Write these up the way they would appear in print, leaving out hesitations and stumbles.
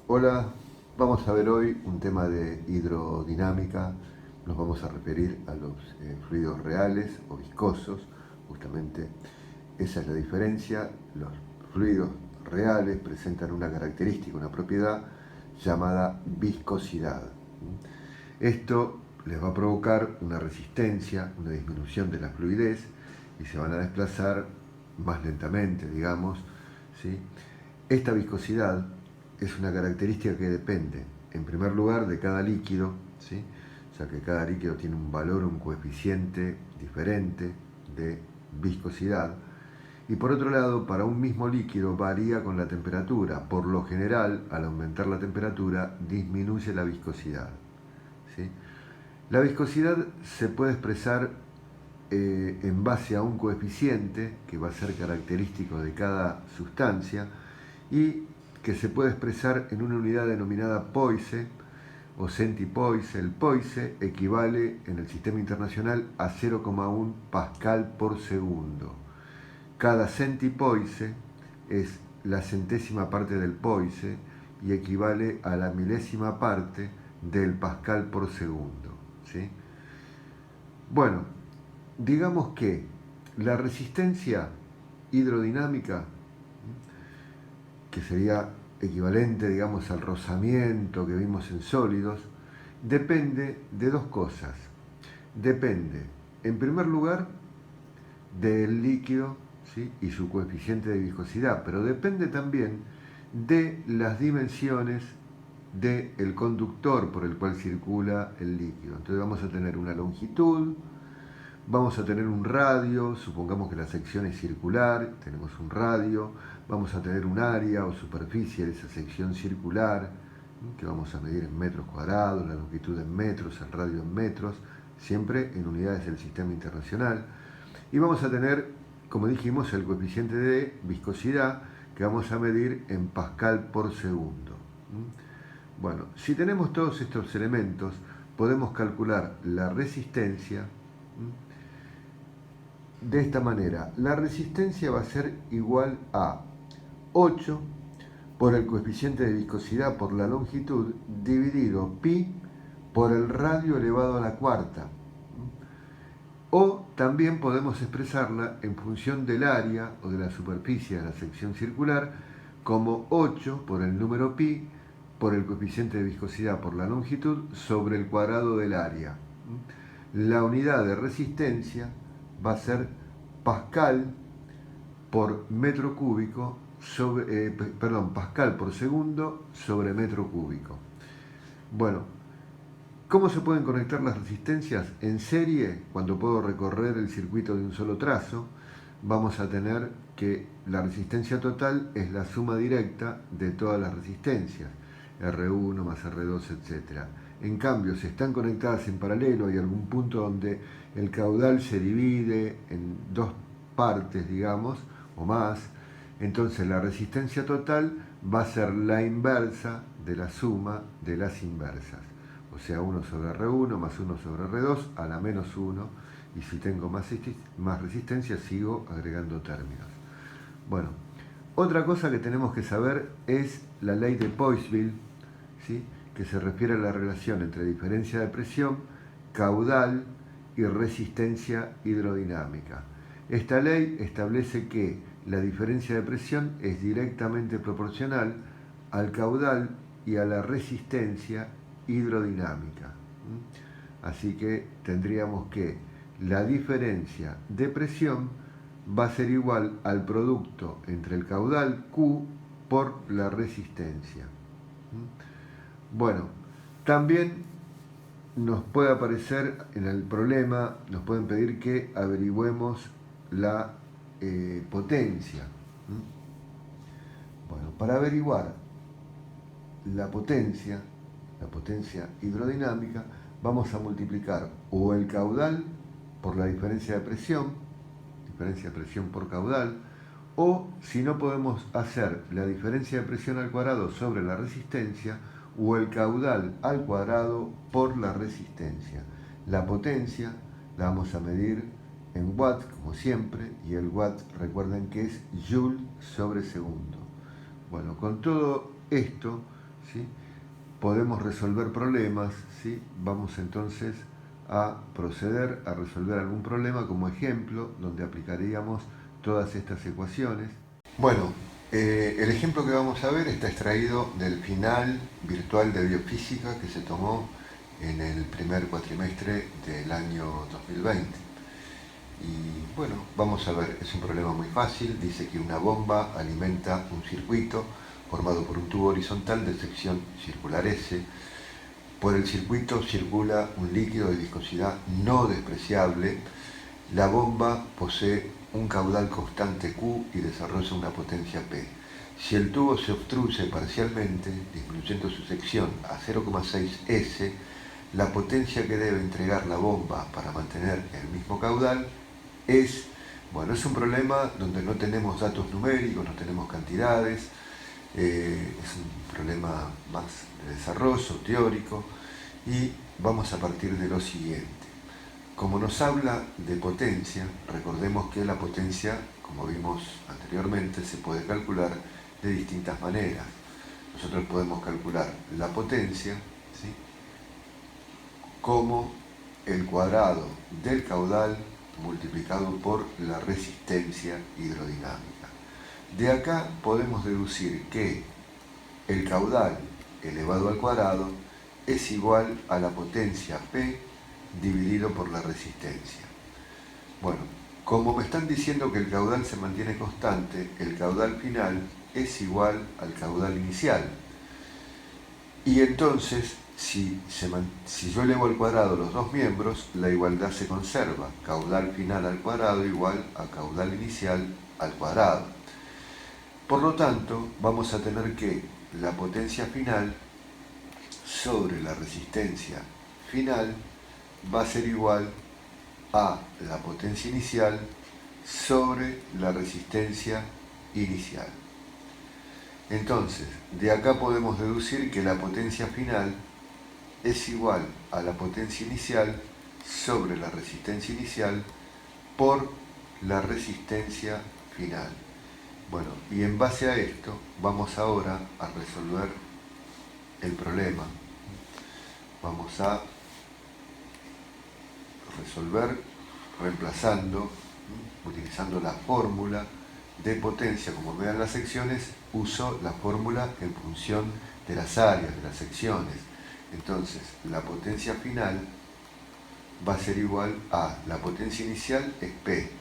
Hola, vamos a ver hoy un tema de hidrodinámica. Nos vamos a referir a los fluidos reales o viscosos. Justamente esa es la diferencia. Los fluidos reales presentan una característica, una propiedad llamada viscosidad. Esto les va a provocar una resistencia, una disminución de la fluidez y se van a desplazar más lentamente, digamos, ¿sí? Esta viscosidad es una característica que depende, en primer lugar, de cada líquido, ¿sí? O sea que cada líquido tiene un valor, un coeficiente diferente de viscosidad. Y por otro lado, para un mismo líquido varía con la temperatura. Por lo general, al aumentar la temperatura, disminuye la viscosidad, ¿sí? La viscosidad se puede expresar en base a un coeficiente que va a ser característico de cada sustancia y que se puede expresar en una unidad denominada Poise o centipoise. El Poise equivale en el sistema internacional a 0,1 pascal por segundo. Cada centipoise es la centésima parte del Poise y equivale a la milésima parte del pascal por segundo, ¿sí? Bueno, digamos que la resistencia hidrodinámica, que sería equivalente, digamos, al rozamiento que vimos en sólidos, depende de dos cosas. Depende, en primer lugar, del líquido, ¿sí? Y su coeficiente de viscosidad, pero depende también de las dimensiones del conductor por el cual circula el líquido. Entonces vamos a tener una longitud, vamos a tener un radio, supongamos que la sección es circular, tenemos un radio, vamos a tener un área o superficie de esa sección circular, que vamos a medir en metros cuadrados, la longitud en metros, el radio en metros, siempre en unidades del sistema internacional. Y vamos a tener, como dijimos, el coeficiente de viscosidad que vamos a medir en pascal por segundo. Bueno, si tenemos todos estos elementos, podemos calcular la resistencia de esta manera. La resistencia va a ser igual a 8 por el coeficiente de viscosidad por la longitud dividido pi por el radio elevado a la cuarta. O también podemos expresarla en función del área o de la superficie de la sección circular como 8 por el número pi por el coeficiente de viscosidad por la longitud sobre el cuadrado del área. La unidad de resistencia va a ser pascal por metro cúbico sobre, pascal por segundo sobre metro cúbico. Bueno, ¿cómo se pueden conectar las resistencias? En serie, cuando puedo recorrer el circuito de un solo trazo, vamos a tener que la resistencia total es la suma directa de todas las resistencias, R1 más R2, etc. En cambio, si están conectadas en paralelo, hay algún punto donde el caudal se divide en dos partes, digamos, o más, entonces la resistencia total va a ser la inversa de la suma de las inversas. O sea, 1 sobre R1 más 1 sobre R2 a la menos 1, y si tengo más resistencia sigo agregando términos. Bueno, otra cosa que tenemos que saber es la ley de Poiseville, ¿sí? Que se refiere a la relación entre diferencia de presión, caudal y resistencia hidrodinámica. Esta ley establece que la diferencia de presión es directamente proporcional al caudal y a la resistencia hidrodinámica. Así que tendríamos que la diferencia de presión va a ser igual al producto entre el caudal Q por la resistencia. Bueno, también nos puede aparecer en el problema, nos pueden pedir que averigüemos la potencia. Bueno, para averiguar la potencia hidrodinámica, vamos a multiplicar o el caudal por la diferencia de presión por caudal, o si no podemos hacer la diferencia de presión al cuadrado sobre la resistencia, o el caudal al cuadrado por la resistencia. La potencia la vamos a medir en watts, como siempre, y el watt, recuerden que es joule sobre segundo. Bueno, con todo esto, ¿sí?, podemos resolver problemas, ¿sí? Vamos entonces a proceder a resolver algún problema como ejemplo, donde aplicaríamos todas estas ecuaciones. Bueno, el ejemplo que vamos a ver está extraído del final virtual de biofísica que se tomó en el primer cuatrimestre del año 2020. Y bueno, vamos a ver, es un problema muy fácil. Dice que una bomba alimenta un circuito formado por un tubo horizontal de sección circular S. Por el circuito circula un líquido de viscosidad no despreciable. La bomba posee un caudal constante Q y desarrolla una potencia P. Si el tubo se obstruye parcialmente, disminuyendo su sección a 0,6 S, la potencia que debe entregar la bomba para mantener el mismo caudal es, bueno, es un problema donde no tenemos datos numéricos, no tenemos cantidades, es un problema más de desarrollo teórico, y vamos a partir de lo siguiente. Como nos habla de potencia, recordemos que la potencia, como vimos anteriormente, se puede calcular de distintas maneras. Nosotros podemos calcular la potencia, ¿sí?, como el cuadrado del caudal multiplicado por la resistencia hidrodinámica. De acá podemos deducir que el caudal elevado al cuadrado es igual a la potencia P dividido por la resistencia. Bueno, como me están diciendo que el caudal se mantiene constante, el caudal final es igual al caudal inicial. Y entonces, si yo elevo al cuadrado los dos miembros, la igualdad se conserva. Caudal final al cuadrado igual a caudal inicial al cuadrado. Por lo tanto, vamos a tener que la potencia final sobre la resistencia final va a ser igual a la potencia inicial sobre la resistencia inicial. Entonces, de acá podemos deducir que la potencia final es igual a la potencia inicial sobre la resistencia inicial por la resistencia final. Bueno, y en base a esto vamos ahora a resolver el problema. Vamos a resolver reemplazando, utilizando la fórmula de potencia. Como vean las secciones, uso la fórmula en función de las áreas, de las secciones. Entonces, la potencia final va a ser igual a la potencia inicial es P.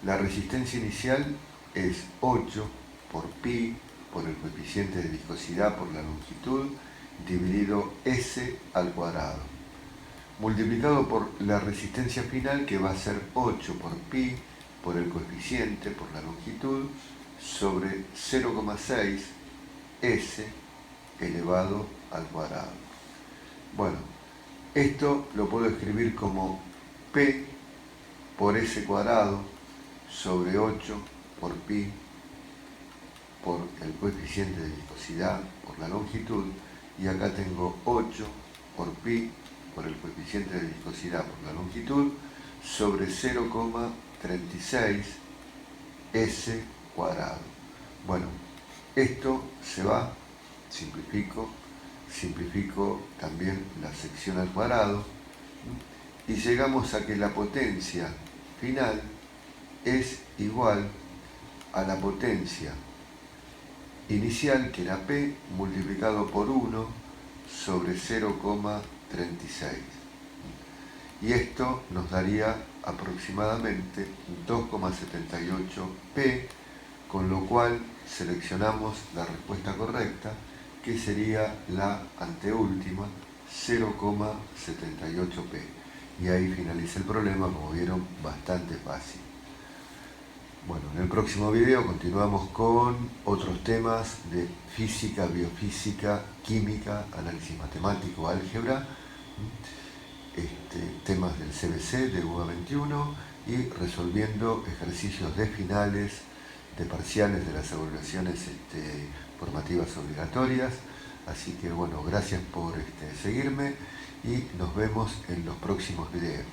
La resistencia inicial es 8 por pi, por el coeficiente de viscosidad por la longitud, dividido S al cuadrado, multiplicado por la resistencia final, que va a ser 8 por pi, por el coeficiente, por la longitud, sobre 0,6 S elevado al cuadrado. Bueno, esto lo puedo escribir como P por S cuadrado sobre 8 por pi por el coeficiente de viscosidad por la longitud, y acá tengo 8 por pi por el coeficiente de viscosidad por la longitud sobre 0,36 S cuadrado. Bueno, esto se va, simplifico también la sección al cuadrado, y llegamos a que la potencia final es igual a la potencia inicial, que era P, multiplicado por 1 sobre 0,36. Y esto nos daría aproximadamente 2,78 P, con lo cual seleccionamos la respuesta correcta, que sería la anteúltima, 0,78 P. Y ahí finaliza el problema, como vieron, bastante fácil. Bueno, en el próximo video continuamos con otros temas de física, biofísica, química, análisis matemático, álgebra. temas del CBC, de UBA 21 y resolviendo ejercicios de finales, de parciales de las evaluaciones formativas obligatorias. Así que bueno, gracias por seguirme y nos vemos en los próximos videos.